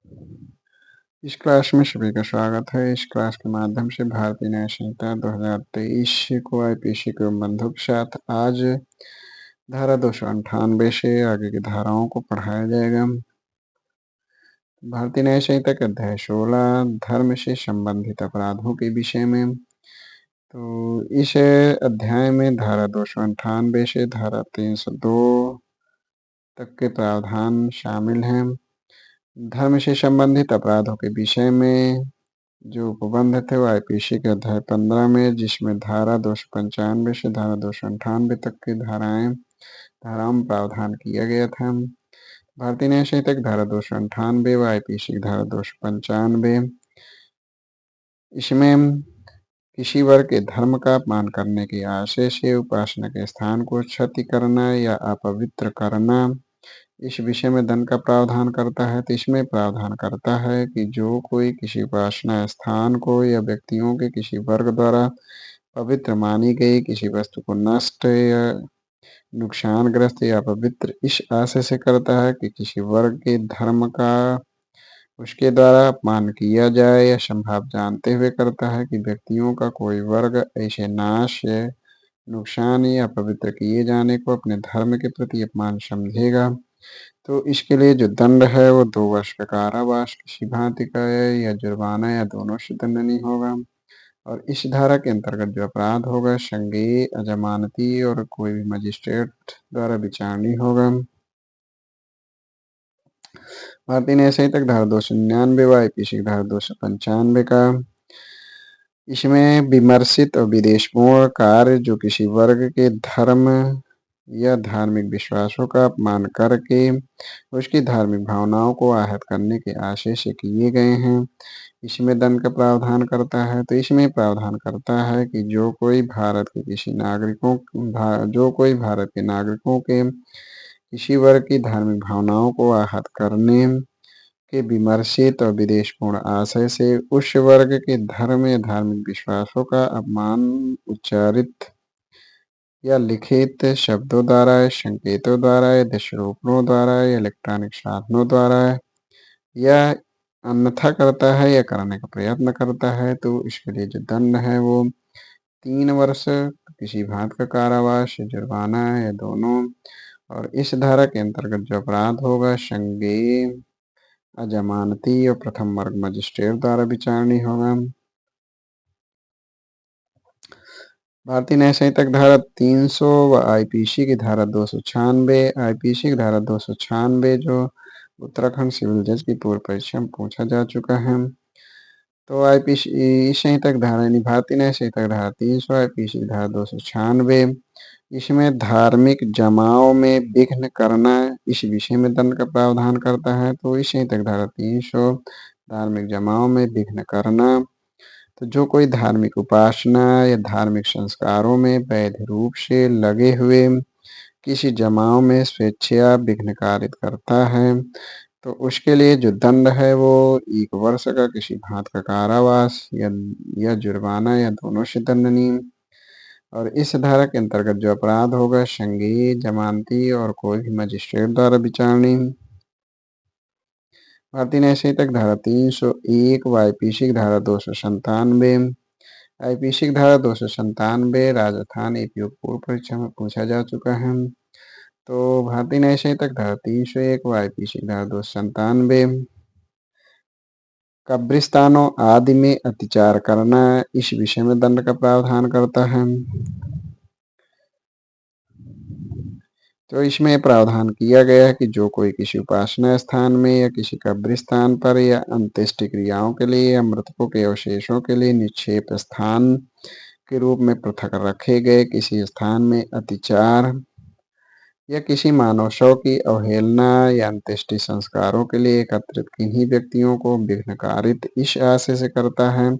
इस क्लास में सभी का स्वागत है। इस क्लास के माध्यम से भारतीय न्याय संहिता 2023 को आईपीसी के उल्लंघनों के साथ आज धारा 298 से आगे की धाराओं को पढ़ाया जाएगा। भारतीय न्याय संहिता के अध्याय 16 धर्म से संबंधित अपराधों के विषय में। तो इस अध्याय में धारा 298 से धारा 302 तक के प्रावधान शामिल हैं। धर्म से संबंधित अपराधों के विषय में जो उपबंध थे वो आईपीसी के अध्याय 15 में, जिसमें धारा 295 से धारा 298 तक की धाराओं में प्रावधान किया गया था। भारतीय न्याय संहिता की धारा 298 व आईपीसी की धारा 295, इसमें किसी वर्ग के धर्म का अपमान करने के आशय से उपासना के स्थान को क्षति करना या अपवित्र करना, इस विषय में दंड का प्रावधान करता है। तो इसमें प्रावधान करता है कि जो कोई किसी उपासना स्थान को या व्यक्तियों के किसी वर्ग द्वारा पवित्र मानी गई किसी वस्तु को नष्ट या नुकसानग्रस्त या पवित्र इस आशय से करता है कि किसी वर्ग के धर्म का उसके द्वारा अपमान किया जाए, या संभाव जानते हुए करता है कि व्यक्तियों का कोई वर्ग ऐसे नाश या नुकसान या पवित्र किए जाने को अपने धर्म के प्रति अपमान समझेगा, तो इसके लिए जो दंड है वो 2 वर्ष का कारावास, किसी भांति का है, या जुर्माना, या दोनों से दंडनीय होगा। और इस धारा के अंतर्गत जो अपराध होगा संज्ञेय, अजमानती और कोई भी मजिस्ट्रेट द्वारा विचारणीय होगा। भारतीय न्याय संहिता की धारा 299 व आईपीसी की धारा 295 का, इसमें विमर्शित और विद्वेषपूर्ण कार्य जो किसी वर्ग के धर्म या धार्मिक विश्वासों का अपमान करके उसकी धार्मिक भावनाओं को आहत करने के आशय से किए गए हैं, इसमें दंड का प्रावधान करता है। तो इसमें प्रावधान करता है कि जो कोई भारत के नागरिकों के किसी वर्ग की धार्मिक भावनाओं को आहत करने के विमर्शित और विद्वेषपूर्ण आशय से उस वर्ग के धर्म या धार्मिक विश्वासों का अपमान उच्चारित या लिखित शब्दों द्वारा, संकेतों द्वारा, या दृश्यरूपों द्वारा, या इलेक्ट्रॉनिक साधनों द्वारा या अन्यथा करता है या करने का प्रयत्न करता है, तो इसके लिए जो दंड है वो 3 वर्ष किसी भांति का कारावास, जुर्माना, या दोनों। और इस धारा के अंतर्गत जो अपराध होगा संज्ञेय, अजमानती और प्रथम वर्ग मजिस्ट्रेट द्वारा विचारणीय होगा। भारतीय न्याय संहिता की धारा 300 व आईपीसी की धारा 296, आईपीसी की धारा 296 जो उत्तराखंड सिविल जज की पूर्व परीक्षा में पूछा जा चुका है। तो आईपीसी संहिता की धारा यानी भारतीय न्याय संहिता की धारा 300, आईपीसी की धारा 296, इसमें धार्मिक जमाव में विघ्न करना, इस विषय में दंड का प्रावधान करता है। तो इस संहिता की धारा 300 धार्मिक जमाव में विघ्न करना, तो जो कोई धार्मिक उपासना या धार्मिक संस्कारों में वैध रूप से लगे हुए किसी जमाव में स्वेच्छया विघ्न कारित करता है, तो उसके लिए जो दंड है वो 1 वर्ष का किसी भांति का कारावास या जुर्माना, या दोनों से दंडनीय। और इस धारा के अंतर्गत जो अपराध होगा संज्ञेय, जमानती और कोई भी मजिस्ट्रेट द्वारा विचारणीय। भारतीय न्याय संहिता की धारा 301 व आईपीसी की धारा 297, आईपीसी की धारा 297 राजस्थान एपीओ पूर्व परीक्षा में पूछा जा चुका है। तो भारतीय न्याय संहिता की धारा 301 व आईपीसी की धारा 297 कब्रिस्तानों आदि में अत्याचार करना, इस विषय में दंड का प्रावधान करता है। तो इसमें प्रावधान किया गया है कि जो कोई किसी उपासना स्थान में या किसी कब्रिस्तान पर या अंत्येष्टि क्रियाओं के लिए या मृतकों के अवशेषों के लिए निक्षेप स्थान के रूप में पृथक रखे गए किसी स्थान में अतिचार या किसी मानव शव की अवहेलना या अंत्येष्टि संस्कारों के लिए एकत्रित किन्हीं व्यक्तियों को विघ्नकारित इस आशय से करता है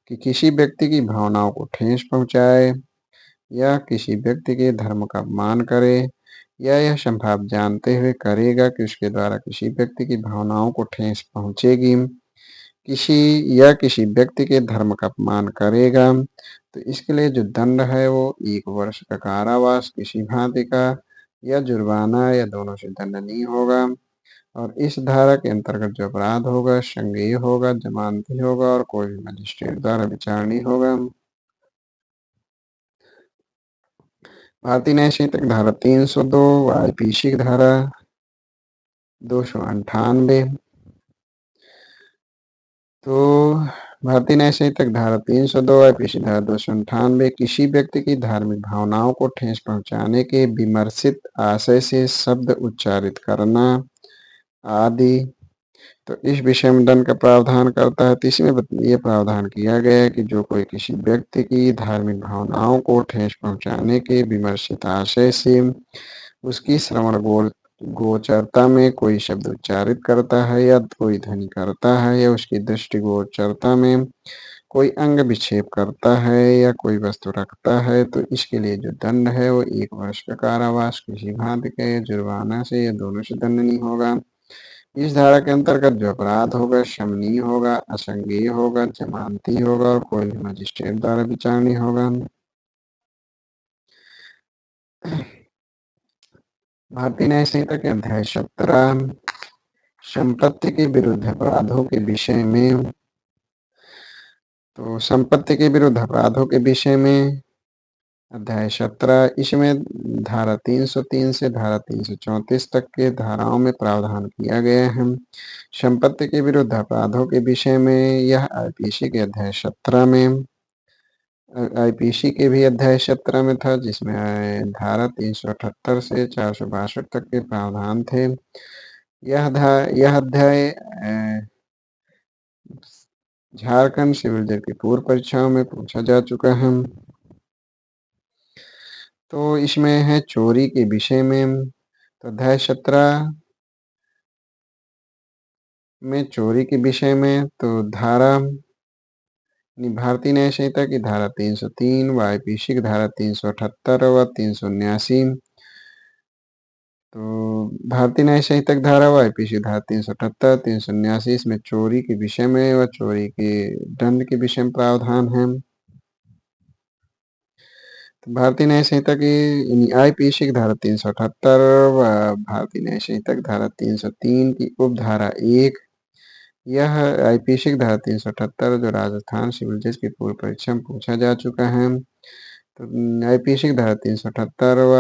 कि किसी व्यक्ति की भावनाओं को ठेस पहुंचाए या किसी व्यक्ति के धर्म का अपमान करे, या यह संभाव जानते हुए करेगा कि उसके द्वारा किसी व्यक्ति की भावनाओं को ठेस पहुंचेगी, किसी व्यक्ति के धर्म का अपमान करेगा, तो इसके लिए जो दंड है वो 1 वर्ष का कारावास, किसी भांति का, या जुर्माना, या दोनों से दंडनीय होगा। और इस धारा के अंतर्गत जो अपराध होगा संज्ञेय होगा, जमानती होगा और कोई भी मजिस्ट्रेट द्वारा विचारणीय होगा। भारतीय न्याय संहिता की धारा 302, आईपीसी की धारा 298। तो भारतीय न्याय संहिता की धारा 302, आईपीसी धारा 298 किसी व्यक्ति की धार्मिक भावनाओं को ठेस पहुंचाने के विमर्शित आशय से शब्द उच्चारित करना आदि, तो इस विषय में दंड का प्रावधान करता है। तो इसमें ये प्रावधान किया गया है कि जो कोई किसी व्यक्ति की धार्मिक भावनाओं को ठेस पहुंचाने के विमर्शित आशय से उसकी श्रवण गोचरता में कोई शब्द उच्चारित करता है या कोई ध्वनि करता है या उसकी दृष्टि गोचरता में कोई अंग विक्षेप करता है या कोई वस्तु रखता है, तो इसके लिए जो दंड है वो 1 वर्ष का कारावास, किसी भांति के जुर्माना से या दोनों से दंडनीय होगा। इस धारा के अंतर्गत जो अपराध होगा शमनीय होगा, असंज्ञेय होगा, जमानती होगा और कोई भी मजिस्ट्रेट द्वारा विचारणीय होगा। भारतीय न्याय संहिता के अध्याय 17 संपत्ति के विरुद्ध अपराधों के विषय में, तो संपत्ति के विरुद्ध अपराधों के विषय में अध्याय 17, इसमें धारा 303 से धारा 334 तक के धाराओं में प्रावधान किया गया है। संपत्ति के विरुद्ध अपराधों के विषय में यह आईपीसी के अध्याय 17 में, आईपीसी के भी अध्याय 17 में था, जिसमें धारा 378 से 462 तक के प्रावधान थे। यह अध्याय झारखंड सिविल जज की पूर्व परीक्षाओं में पूछा जा चुका है। तो इसमें है चोरी के विषय में, तो अध्याय 17 में चोरी के विषय में, तो धारा भारतीय न्याय संहिता की धारा 303 व आईपीसी की धारा 378 व 379, तो भारतीय न्याय संहिता की धारा व आईपीसी धारा 378, 379 इसमें चोरी के विषय में व चोरी के दंड के विषय में प्रावधान है। तो भारतीय न्याय संहिता की आईपीसी की धारा 378 व भारतीय न्याय संहिता की धारा 303 की उपधारा 1, यह आईपीसी की धारा 378 जो राजस्थान सिविल जज की पूर्व परीक्षा में पूछा जा चुका है। तो आईपीसी की धारा 378 व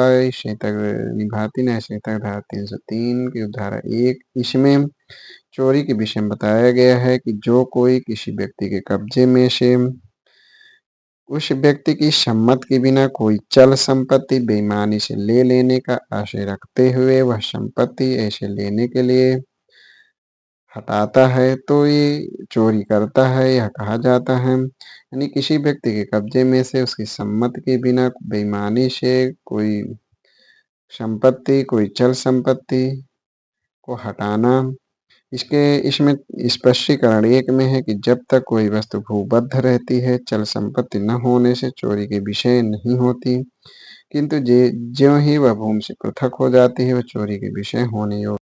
भारतीय न्याय संहिता की धारा 303 की धारा 1, इसमें चोरी के विषय में बताया गया है कि जो कोई किसी व्यक्ति के कब्जे में से उस व्यक्ति की सम्मत के बिना कोई चल संपत्ति बेईमानी से ले लेने का आशय रखते हुए वह संपत्ति ऐसे लेने के लिए हटाता है, तो ये चोरी करता है, यह कहा जाता है। यानी किसी व्यक्ति के कब्जे में से उसकी सम्मति के बिना बेईमानी से कोई संपत्ति, कोई चल संपत्ति को हटाना। इसमें स्पष्टीकरण 1 में है कि जब तक कोई वस्तु भूबद्ध रहती है, चल संपत्ति न होने से चोरी के विषय नहीं होती, किंतु ज्यों ही वह भूमि से पृथक हो जाती है, वह चोरी के विषय होने योग्य